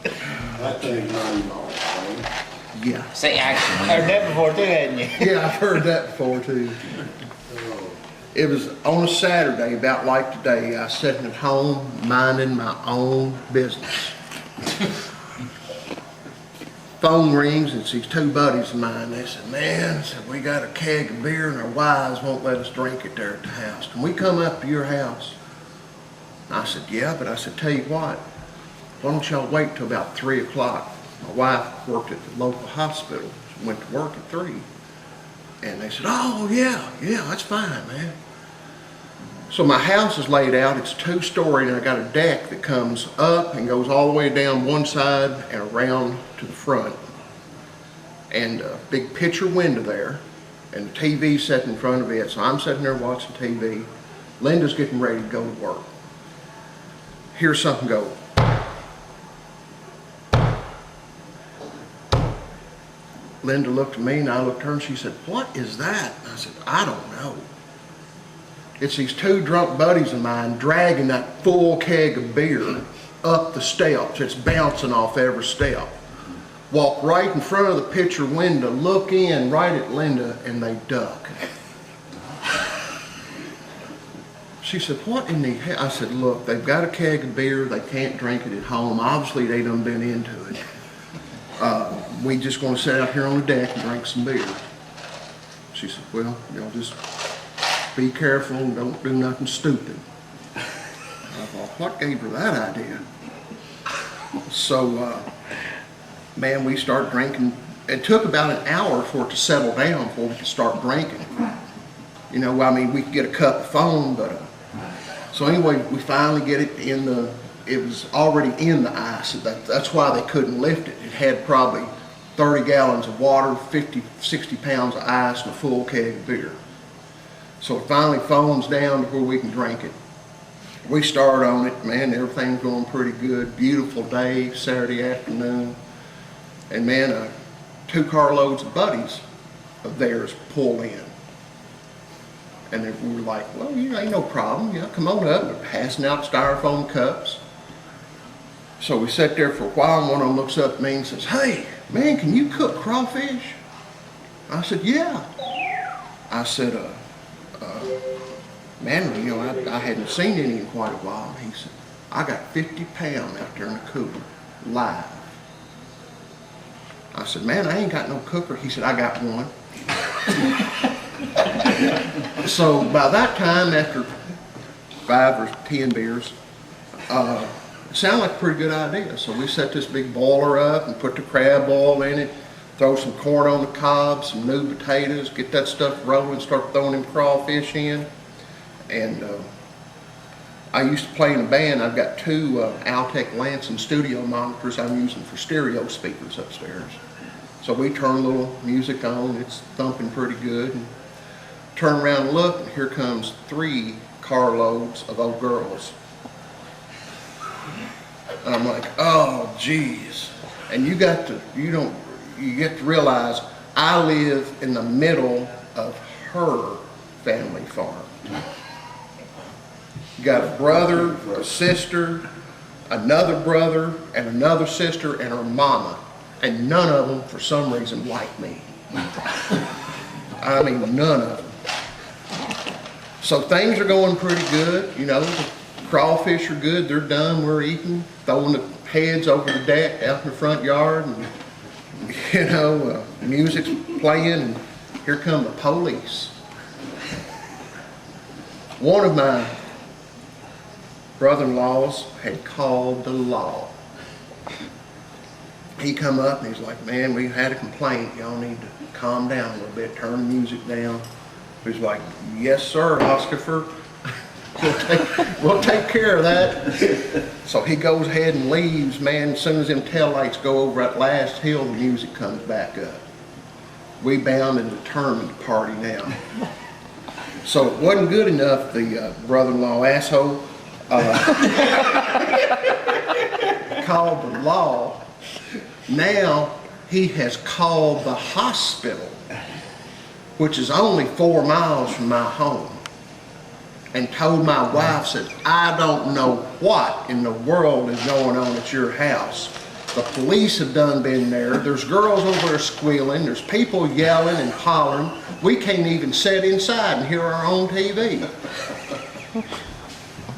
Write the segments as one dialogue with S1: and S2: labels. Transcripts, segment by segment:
S1: That thing's not even on, right?
S2: Yeah.
S3: Say action.
S4: Heard that before too, hadn't you?
S2: Yeah, I've heard that before too. It was on a Saturday, about like today. I was sitting at home minding my own business. Phone rings, and it's these two buddies of mine. They said, man, I said, we got a keg of beer and our wives won't let us drink it there at the house. Can we come up to your house? I said, yeah, but I said, tell you what, why don't y'all wait till about 3 o'clock? My wife worked at the local hospital. She went to work at 3. And they said, oh, yeah, that's fine, man. So my house is laid out. It's 2-story, and I got a deck that comes up and goes all the way down one side and around to the front. And a big picture window there, and the TV set in front of it. So I'm sitting there watching TV. Linda's getting ready to go to work. Hear something go. Linda looked at me and I looked at her and she said, what is that? And I said, I don't know. It's these 2 drunk buddies of mine dragging that full keg of beer up the steps. It's bouncing off every step. Walk right in front of the picture window, look in right at Linda, and they duck. She said, what in the hell? I said, look, they've got a keg of beer. They can't drink it at home. Obviously, they done been into it. We just going to sit out here on the deck and drink some beer. She said, well, y'all just be careful and don't do nothing stupid. I thought, what gave her that idea? So, man, we start drinking. It took about an hour for it to settle down before we could start drinking. You know, I mean, we could get a cup of foam, but so anyway, we finally get it in the. It was already in the ice. That's why they couldn't lift it. It had probably 30 gallons of water, 50, 60 pounds of ice, and a full keg of beer. So it finally foams down to where we can drink it. We start on it, man, everything's going pretty good. Beautiful day, Saturday afternoon. And man, 2 carloads of buddies of theirs pull in. And we were like, well, ain't no problem. Come on up. We're passing out styrofoam cups. So we sat there for a while, and one of them looks up at me and says, hey, man, can you cook crawfish? I said, yeah. I said, man, I hadn't seen any in quite a while. He said, I got 50 pounds out there in the cooler, live. I said, man, I ain't got no cooker. He said, I got one. So by that time, after 5 or 10 beers, it sounded like a pretty good idea. So we set this big boiler up and put the crab oil in it, throw some corn on the cob, some new potatoes, get that stuff rolling, start throwing them crawfish in. And I used to play in a band. I've got 2 Altec Lansing studio monitors I'm using for stereo speakers upstairs. So we turn a little music on, it's thumping pretty good. And turn around and look, and here comes 3 carloads of old girls. And I'm like, oh, geez. And you get to realize I live in the middle of her family farm. You got a brother, a sister, another brother, and another sister, and her mama. And none of them, for some reason, like me. I mean, none of them. So things are going pretty good. The crawfish are good. They're done. We're eating, throwing the heads over the deck out in the front yard. And, music's playing, and here come the police. One of my brother-in-laws had called the law. He come up and he's like, man, we had a complaint. Y'all need to calm down a little bit, turn the music down. He's like, yes, sir, Oscar. We'll take care of that. So he goes ahead and leaves, man. As soon as them taillights go over that last hill, the music comes back up. We bound and determined to party now. So it wasn't good enough, the brother-in-law asshole called the law. Now he has called the hospital, which is only 4 miles from my home, and told my wife, said, I don't know what in the world is going on at your house, The police have done been there. There's girls over there squealing. There's people yelling and hollering. We can't even sit inside and hear our own TV.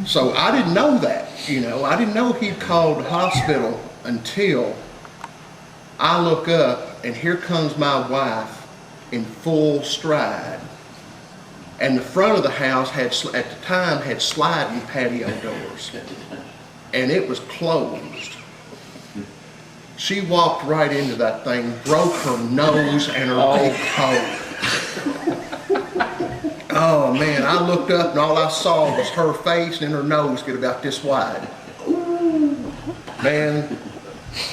S2: So I didn't know that, you know. I didn't know he'd called the hospital until I look up and here comes my wife in full stride. And the front of the house had, at the time, had sliding patio doors. And it was closed. She walked right into that thing, broke her nose and her big toe. Oh man, I looked up and all I saw was her face and her nose get about this wide. Man,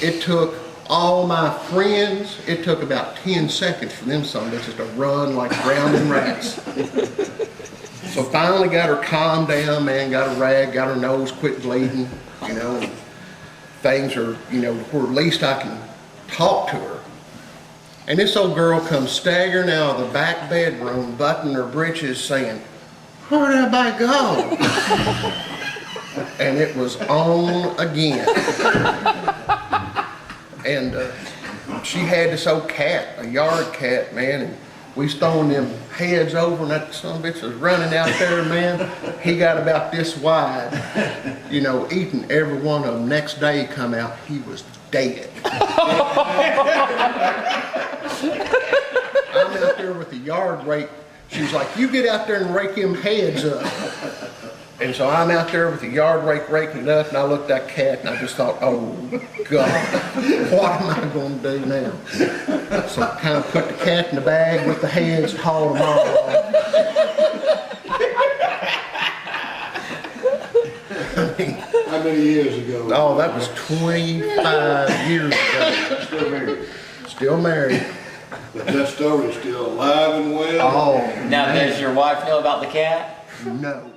S2: it took all my friends, it took about 10 seconds for them some bitches to run like drowning rats. So finally got her calmed down, man, got a rag, got her nose quit bleeding, you know. Things are, you know, where at least I can talk to her. And this old girl comes staggering out of the back bedroom, buttoning her breeches, saying, "Where'd everybody go?" And it was on again. And she had this old cat, a yard cat, man, and we was throwing them heads over, and that son of a bitch was running out there, man. He got about this wide, you know, eating every one of them. Next day he come out, he was dead. I'm out there with the yard rake. She was like, "You get out there and rake them heads up." And so I'm out there with the yard rake raking it up, and I looked at that cat and I just thought, oh God, what am I going to do now? So I kind of put the cat in the bag with the heads, hauled them all off. I mean,
S1: How many years ago?
S2: oh, that was 25 years ago.
S1: Still married.
S2: Still married.
S1: But that story's still alive and well.
S2: Oh,
S3: Now,
S2: man.
S3: does your wife know about the cat?
S2: No.